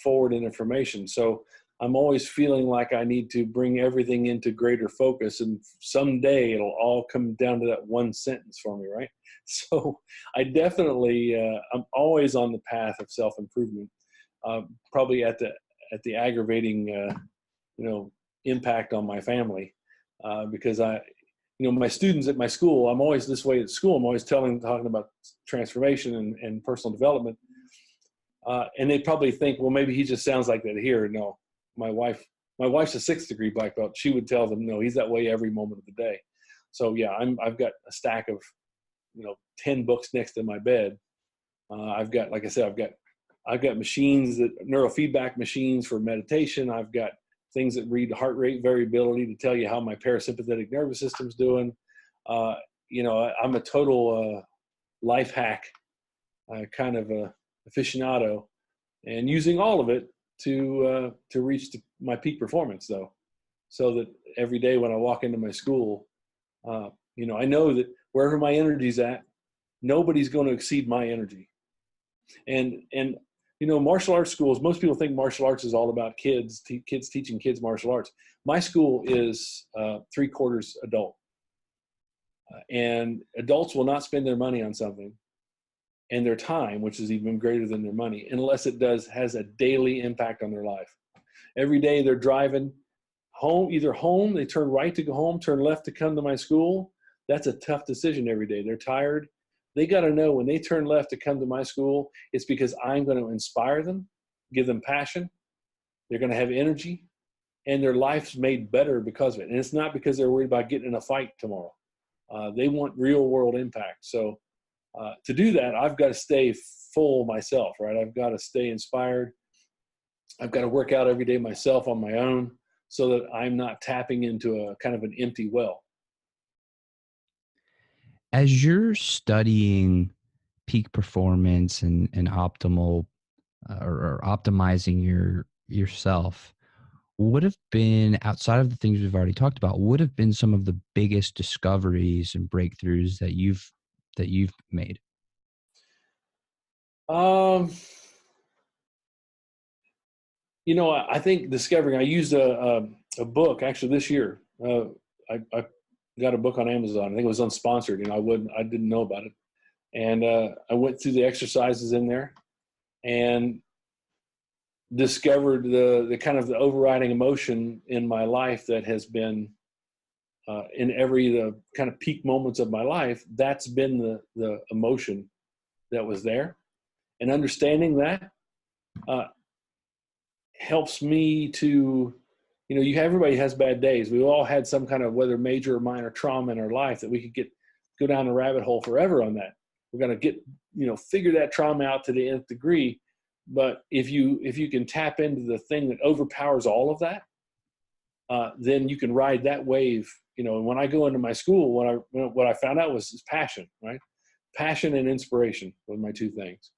forward in information. So I'm always feeling like I need to bring everything into greater focus, and someday it'll all come down to that one sentence for me, right? So I definitely, I'm always on the path of self-improvement, probably at the aggravating, impact on my family, because my students at my school, I'm always this way at school. I'm always talking about transformation and personal development. And they probably think, well, maybe he just sounds like that here. No, my wife's a 6th degree black belt. She would tell them, no, he's that way every moment of the day. So yeah, I've got a stack of, 10 books next to my bed. I've got, like I said, I've got machines, neurofeedback machines for meditation. I've got things that read heart rate variability to tell you how my parasympathetic nervous system's doing. I'm a total life hack kind of a aficionado, and using all of it to reach my peak performance, though, so that every day when I walk into my school, I know that wherever my energy's at, nobody's going to exceed my energy. And martial arts schools, most people think martial arts is all about kids teaching kids martial arts. My school is 3/4 adult. And adults will not spend their money on something, and their time, which is even greater than their money, unless it has a daily impact on their life. Every day they're driving home, they turn right to go home, turn left to come to my school. That's a tough decision every day. They're tired. They got to know when they turn left to come to my school, it's because I'm going to inspire them, give them passion. They're going to have energy, and their life's made better because of it. And it's not because they're worried about getting in a fight tomorrow. They want real world impact. So to do that, I've got to stay full myself, right? I've got to stay inspired. I've got to work out every day myself on my own, so that I'm not tapping into a kind of an empty well. As you're studying peak performance and optimal or optimizing yourself, would have been, outside of the things we've already talked about, would have been some of the biggest discoveries and breakthroughs that you've made? I think discovering, I used a book actually this year. I got a book on Amazon. I think it was unsponsored, I didn't know about it. And I went through the exercises in there and discovered the kind of the overriding emotion in my life that has been in the kind of peak moments of my life. That's been the emotion that was there. And understanding that helps me to, everybody has bad days. We all had some kind of, whether major or minor trauma in our life, that we could go down a rabbit hole forever on that. We're going to figure that trauma out to the nth degree. But if you can tap into the thing that overpowers all of that, then you can ride that wave. And when I go into my school, what I found out was passion, right? Passion and inspiration were my 2 things.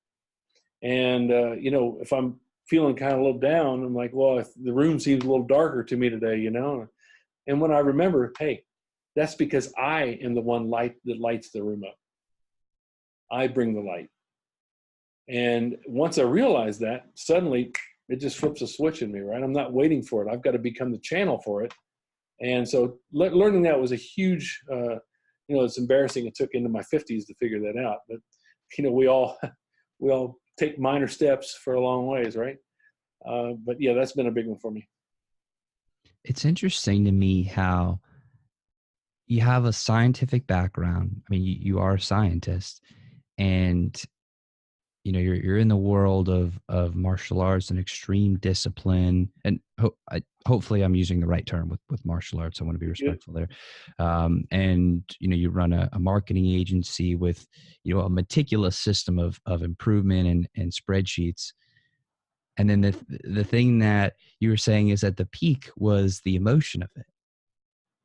And, if I'm feeling kind of a little down, I'm like, well, if the room seems a little darker to me today, and when I remember, hey, that's because I am the one that lights the room up. I bring the light. And once I realize that, suddenly it just flips a switch in me, right? I'm not waiting for it. I've got to become the channel for it. And so learning that was a huge, it's embarrassing. It took into my 50s to figure that out. But, we all take minor steps for a long ways, right? But yeah, that's been a big one for me. It's interesting to me how you have a scientific background. I mean, you are a scientist, and you're in the world of martial arts and extreme discipline, and hopefully I'm using the right term with martial arts. I want to be Good. respectful there. And you run a marketing agency with a meticulous system of improvement and spreadsheets. And then the thing that you were saying is at the peak was the emotion of it.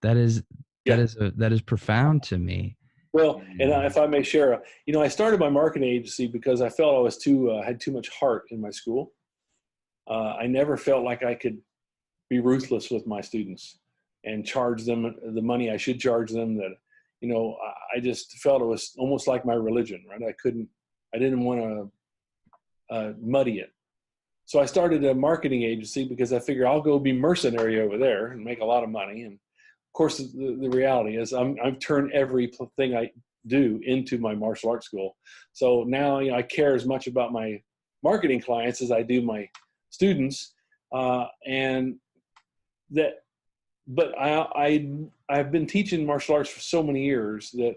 That is Yeah. that is profound to me. Well, and And if I may share, I started my marketing agency because I felt I was had too much heart in my school. I never felt like I could be ruthless with my students and charge them the money I should charge them. That, I just felt it was almost like my religion, right? I didn't want to muddy it. So I started a marketing agency because I figure I'll go be mercenary over there and make a lot of money. And of course, the reality is I've turned everything I do into my martial arts school. So now I care as much about my marketing clients as I do my students, and that. But I've been teaching martial arts for so many years that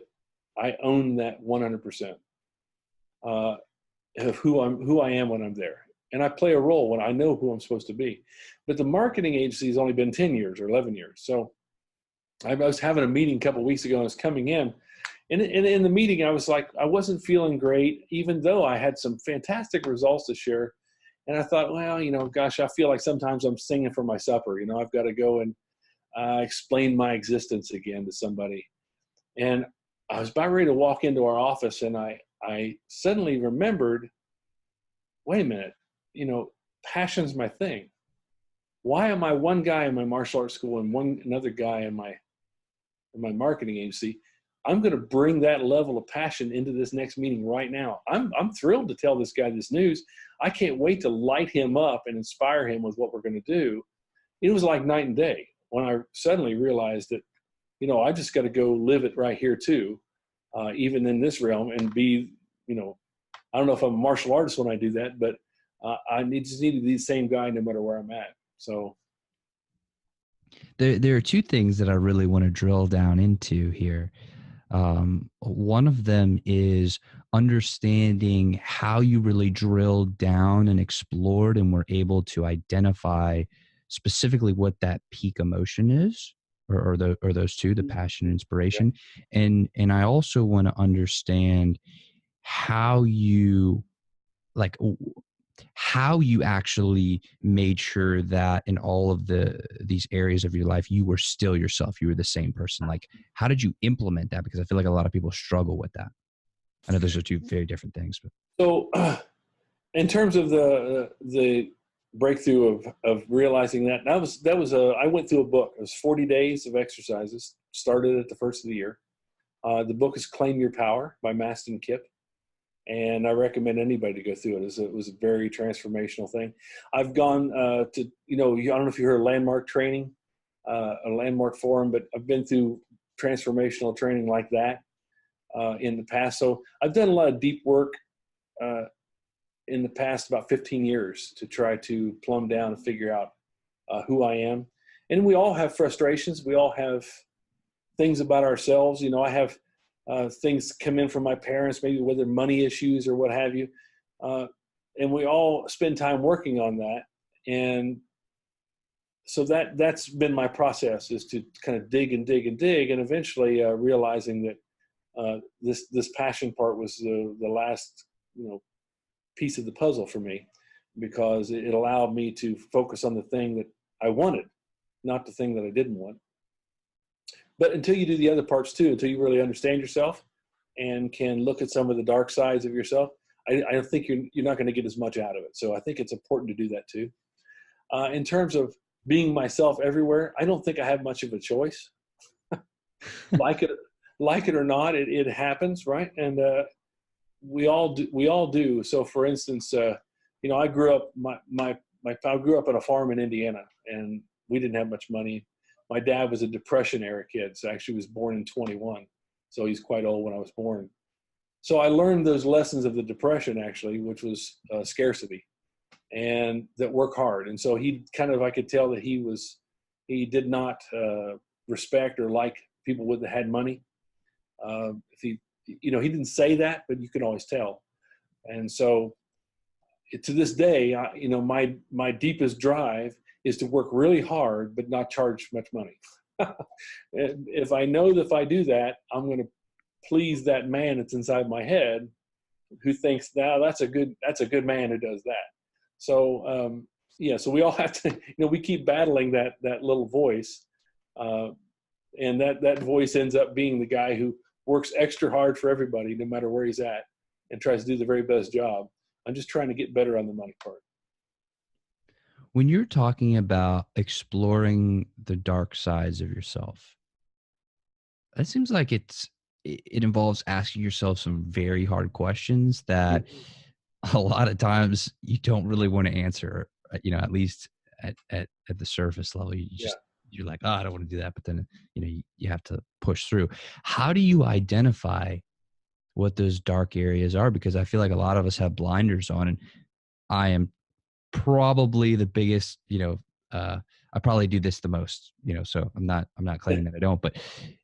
I own that 100% of who I am when I'm there. And I play a role when I know who I'm supposed to be. But the marketing agency has only been 10 years or 11 years. So I was having a meeting a couple of weeks ago, and I was coming in. And in the meeting, I was like, I wasn't feeling great, even though I had some fantastic results to share. And I thought, well, gosh, I feel like sometimes I'm singing for my supper. I've got to go and explain my existence again to somebody. And I was about ready to walk into our office, and I suddenly remembered, wait a minute, passion's my thing. Why am I one guy in my martial arts school and another guy in my marketing agency? I'm going to bring that level of passion into this next meeting right now. I'm thrilled to tell this guy this news. I can't wait to light him up and inspire him with what we're going to do. It was like night and day when I suddenly realized that, I just got to go live it right here too, even in this realm, and be, I don't know if I'm a martial artist when I do that, but I just need to be the same guy no matter where I'm at. So there are two things that I really want to drill down into here. One of them is understanding how you really drilled down and explored and were able to identify specifically what that peak emotion is, or those two, the passion and yeah. inspiration. And I also want to understand how you like how you actually made sure that in all of these areas of your life you were still yourself, you were the same person. Like, how did you implement that? Because I feel like a lot of people struggle with that. I know those are two very different things, but So in terms of the breakthrough of realizing that I went through a book. It was 40 days of exercises, started at the first of the year. The book is Claim Your Power by Maston Kipp. And I recommend anybody to go through it. It was a very transformational thing. I've gone to, I don't know if you heard of Landmark training, a Landmark forum, but I've been through transformational training like that in the past. So I've done a lot of deep work in the past about 15 years to try to plumb down and figure out who I am. And we all have frustrations. We all have things about ourselves. I have things come in from my parents, maybe whether money issues or what have you. And we all spend time working on that. And so that's been my process, is to kind of dig and dig and dig, and eventually realizing that this passion part was the last, piece of the puzzle for me, because it allowed me to focus on the thing that I wanted, not the thing that I didn't want. But until you do the other parts too, until you really understand yourself and can look at some of the dark sides of yourself, I think you're not going to get as much out of it. So I think it's important to do that too. In terms of being myself everywhere, I don't think I have much of a choice. like it or not, it happens, right? And we all do. So for instance, I grew up I grew up on a farm in Indiana, and we didn't have much money. My dad was a Depression era kid, so actually was born in 21. So he's quite old when I was born. So I learned those lessons of the Depression, actually, which was scarcity and that work hard. And so I could tell that he did not respect or like people that had money. He didn't say that, but you can always tell. And so to this day, my deepest drive is to work really hard, but not charge much money. And if I know that if I do that, I'm going to please that man that's inside my head who thinks, now that's a good man who does that. So, so we all have to, we keep battling that little voice. And that voice ends up being the guy who works extra hard for everybody, no matter where he's at, and tries to do the very best job. I'm just trying to get better on the money part. When you're talking about exploring the dark sides of yourself, it seems like it involves asking yourself some very hard questions that a lot of times you don't really want to answer, at least at the surface level. You're like, oh, I don't want to do that. But then, you have to push through. How do you identify what those dark areas are? Because I feel like a lot of us have blinders on, and I am probably the biggest, I probably do this the most, so I'm not claiming that I don't, but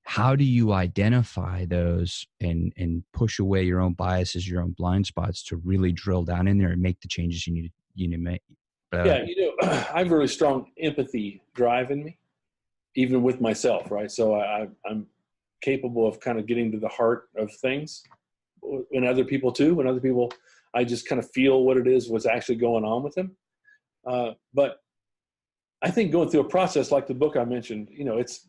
how do you identify those and push away your own biases, your own blind spots to really drill down in there and make the changes you need to make? I have really strong empathy drive in me, even with myself, right? So I'm capable of kind of getting to the heart of things in other people too. When other people, I just kind of feel what it is, what's actually going on with them. But I think going through a process like the book I mentioned,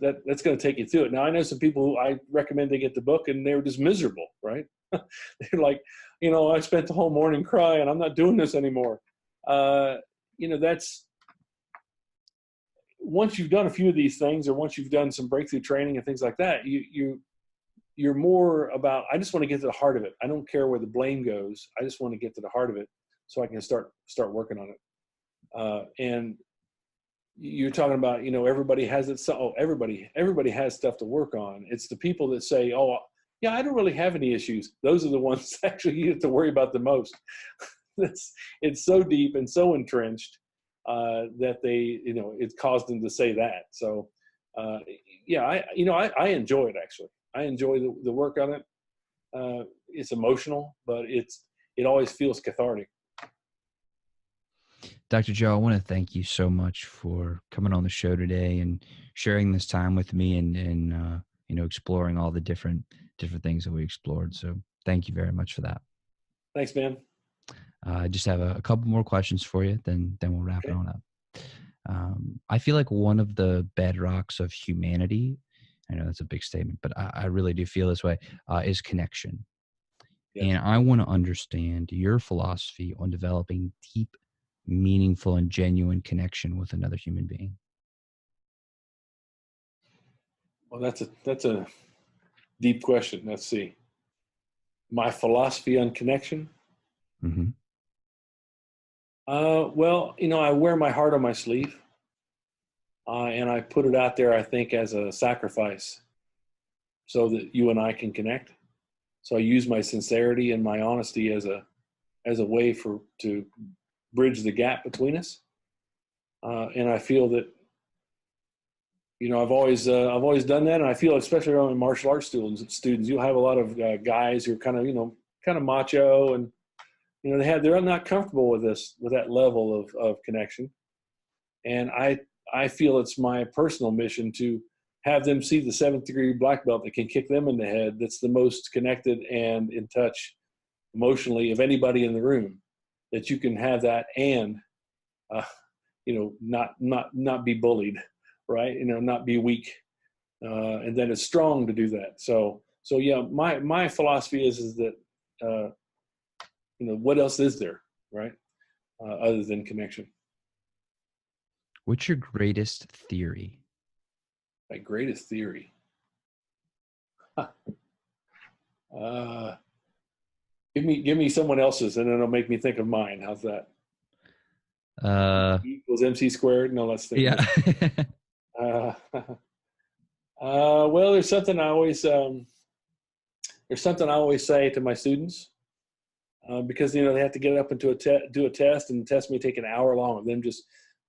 that's going to take you through it. Now, I know some people who I recommend they get the book and they're just miserable, right? They're like, I spent the whole morning crying. I'm not doing this anymore. That's, once you've done a few of these things, or once you've done some breakthrough training and things like that, you're more about, I just want to get to the heart of it. I don't care where the blame goes. I just want to get to the heart of it so I can start working on it. And you're talking about, everybody has it. So everybody has stuff to work on. It's the people that say, oh yeah, I don't really have any issues. Those are the ones actually you have to worry about the most. It's so deep and so entrenched that they, it caused them to say that. So I enjoy it actually. I enjoy the work on it. It's emotional, but it always feels cathartic. Dr. Joe, I want to thank you so much for coming on the show today and sharing this time with me and exploring all the different things that we explored. So thank you very much for that. Thanks, man. I just have a couple more questions for you, then we'll wrap it on up. I feel like one of the bedrocks of humanity, I know that's a big statement, but I really do feel this way, is connection. Yes. And I want to understand your philosophy on developing deep, meaningful, and genuine connection with another human being. Well, that's a deep question. Let's see. My philosophy on connection. Mm-hmm. Well, I wear my heart on my sleeve, and I put it out there, I think, as a sacrifice so that you and I can connect. So I use my sincerity and my honesty as a way to bridge the gap between us. And I feel that, I've always done that. And I feel, especially around martial arts students, you'll have a lot of guys who are kind of macho, and, they're not comfortable with that level of connection. And I feel it's my personal mission to have them see the 7th degree black belt that can kick them in the head. That's the most connected and in touch emotionally of anybody in the room, that you can have that and, not be bullied, right? Not be weak. And then it's strong to do that. So yeah, my philosophy is that, what else is there, right? Other than connection. What's your greatest theory? My greatest theory. Give me someone else's, and then it'll make me think of mine. How's that? E equals MC squared. No, let's think. Yeah. Well, there's something I always say to my students, because they have to get up and do a test, and the test may take an hour long of them just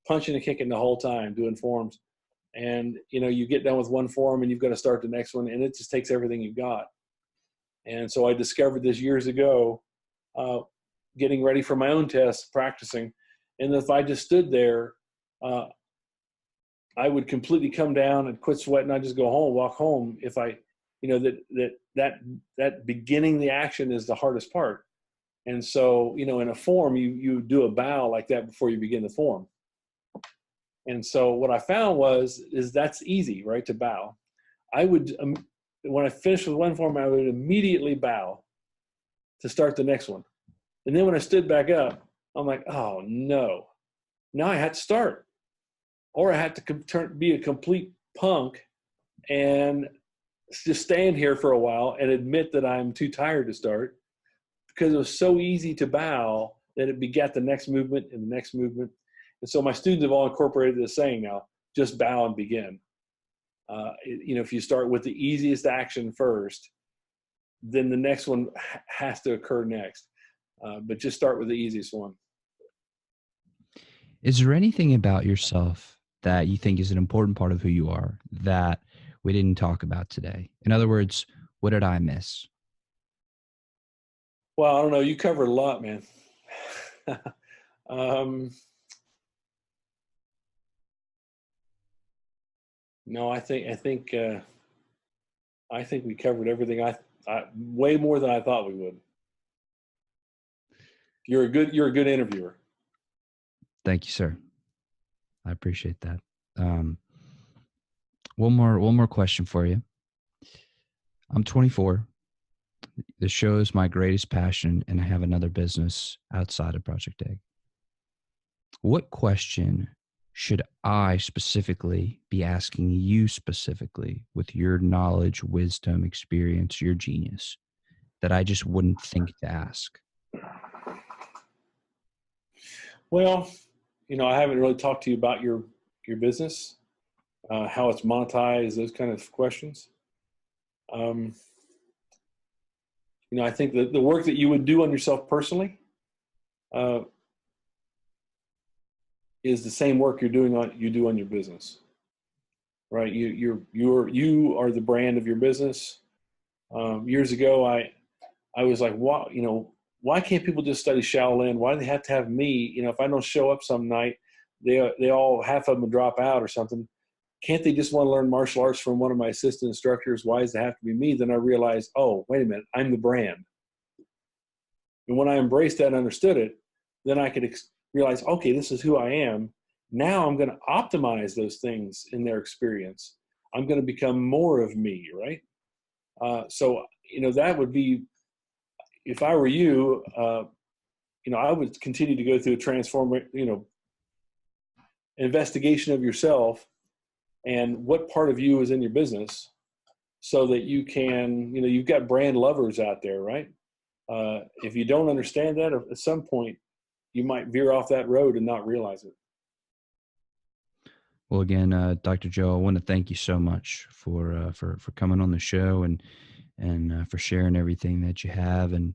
punching and kicking the whole time, doing forms. And, you get done with one form and you've got to start the next one, and it just takes everything you've got. And so I discovered this years ago. getting ready for my own test, practicing. And if I just stood there, I would completely come down and quit sweating. I'd just go home, walk home. If I, that beginning the action is the hardest part. And so, in a form, you do a bow like that before you begin the form. And so what I found is that's easy, right? To bow. I would, when I finished with one form, I would immediately bow to start the next one. And then when I stood back up, I'm like, oh no, now I had to start. Or I had to be a complete punk and just stand here for a while and admit that I'm too tired to start, because it was so easy to bow that it begat the next movement and the next movement. And so my students have all incorporated this saying now: just bow and begin. If you start with the easiest action first, then the next one has to occur next. But just start with the easiest one. Is there anything about yourself that you think is an important part of who you are that we didn't talk about today? In other words, what did I miss? Well, I don't know. You covered a lot, man. No, I think we covered everything. I way more than I thought we would. You're a good interviewer. Thank you, sir. I appreciate that. One more question for you. I'm 24. The show is my greatest passion, and I have another business outside of Project Egg. What question should I specifically be asking you specifically, with your knowledge, wisdom, experience, your genius, that I just wouldn't think to ask? Well, I haven't really talked to you about your business, how it's monetized, those kind of questions. I think that the work that you would do on yourself personally is the same work you do on your business, right? You are the brand of your business. Years ago, I was like, wow, why can't people just study Shaolin? Why do they have to have me? If I don't show up some night, they all, half of them drop out or something. Can't they just want to learn martial arts from one of my assistant instructors? Why does it have to be me? Then I realized, oh, wait a minute, I'm the brand. And when I embraced that and understood it, then I could realize, okay, this is who I am. Now I'm going to optimize those things in their experience. I'm going to become more of me, right? So that would be, if I were you, I would continue to go through a investigation of yourself and what part of you is in your business, so that you can, you've got brand lovers out there, right? If you don't understand that, at some point, you might veer off that road and not realize it. Well, again, Dr. Joe, I want to thank you so much for coming on the show and for sharing everything that you have. And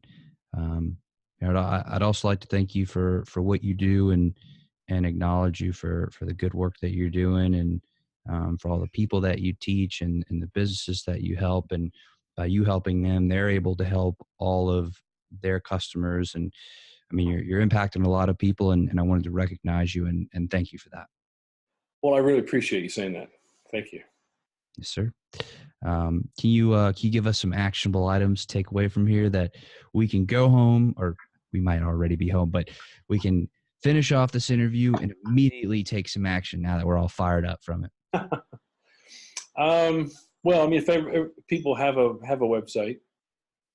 I'd also like to thank you for what you do and acknowledge you for the good work that you're doing, and for all the people that you teach and the businesses that you help. And by you helping them, they're able to help all of their customers. And I mean, you're impacting a lot of people, and I wanted to recognize you and thank you for that. Well, I really appreciate you saying that. Thank you. Yes, sir. Can you give us some actionable items to take away from here that we can go home, or we might already be home, but we can finish off this interview and immediately take some action now that we're all fired up from it? Well, I mean, if people have a website,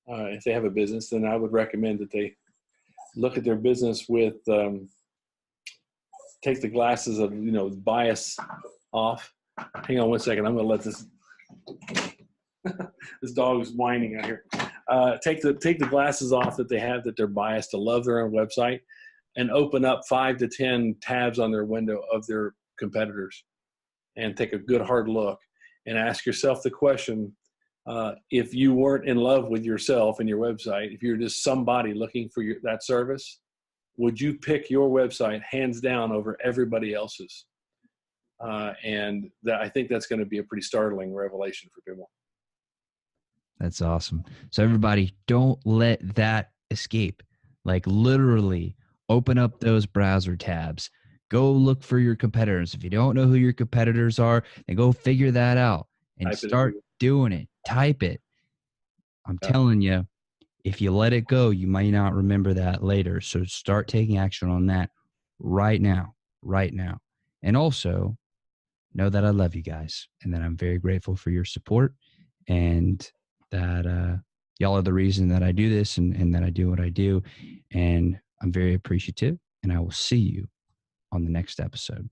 if they have a business, then I would recommend that they look at their business with, take the glasses of, bias off. Hang on one second. I'm going to let this dog is whining out here. Take the glasses off that they have, that they're biased to love their own website, and open up 5 to 10 tabs on their window of their competitors, and take a good hard look and ask yourself the question, if you weren't in love with yourself and your website, if you're just somebody looking for that service, would you pick your website hands down over everybody else's? And I think that's going to be a pretty startling revelation for people. That's awesome. So everybody, don't let that escape. Like literally open up those browser tabs. Go look for your competitors. If you don't know who your competitors are, then go figure that out and Type it in start Google. doing it. Type it. I'm Yeah. telling you, if you let it go, you might not remember that later. So start taking action on that right now, right now. And also know that I love you guys and that I'm very grateful for your support and that y'all are the reason that I do this and that I do what I do. And I'm very appreciative. And I will see you on the next episode.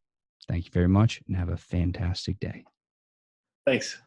Thank you very much and have a fantastic day. Thanks.